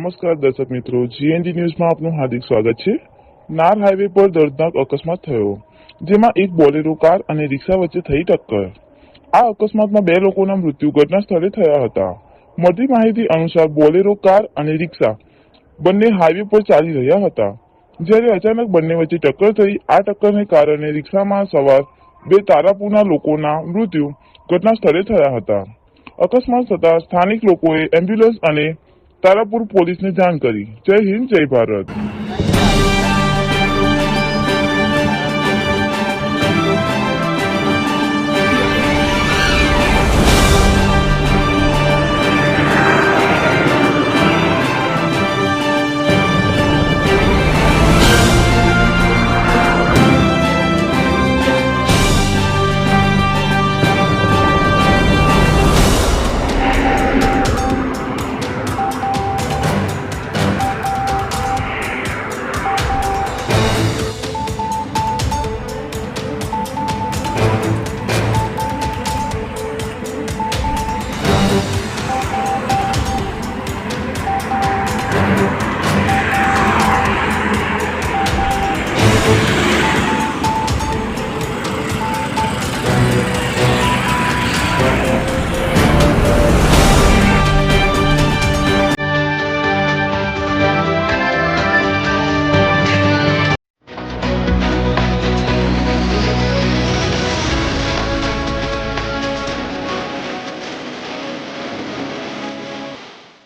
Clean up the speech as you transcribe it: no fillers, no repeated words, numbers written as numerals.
નમસ્કાર દર્શક મિત્રો, જીએનડી ન્યૂઝમાં આપનું હાર્દિક સ્વાગત છે। નાર હાઈવે પર દર્દનાક અકસ્માત થયો, જેમાં એક બોલેરો કાર અને રિક્ષા વચ્ચે થઈ ટક્કર। આ અકસ્માતમાં 2 લોકોના મૃત્યુ ઘટના સ્થળે થયા હતા। મળતી માહિતી અનુસાર બોલેરો કાર અને રિક્ષા બંને હાઈવે પર ચાલી રહ્યા હતા, જ્યારે અચાનક બંને વચ્ચે ટક્કર થઈ। આ ટક્કરને કારણે રિક્ષામાં સવાર 2 તારાપુરના લોકોના મૃત્યુ ઘટના સ્થળે થયા હતા। અકસ્માત થતાં સ્થાનિક લોકોએ એમ્બ્યુલન્સ અને તારાપુર પોલીસને જાણ કરી। જય હિન્દ, જય ભારત।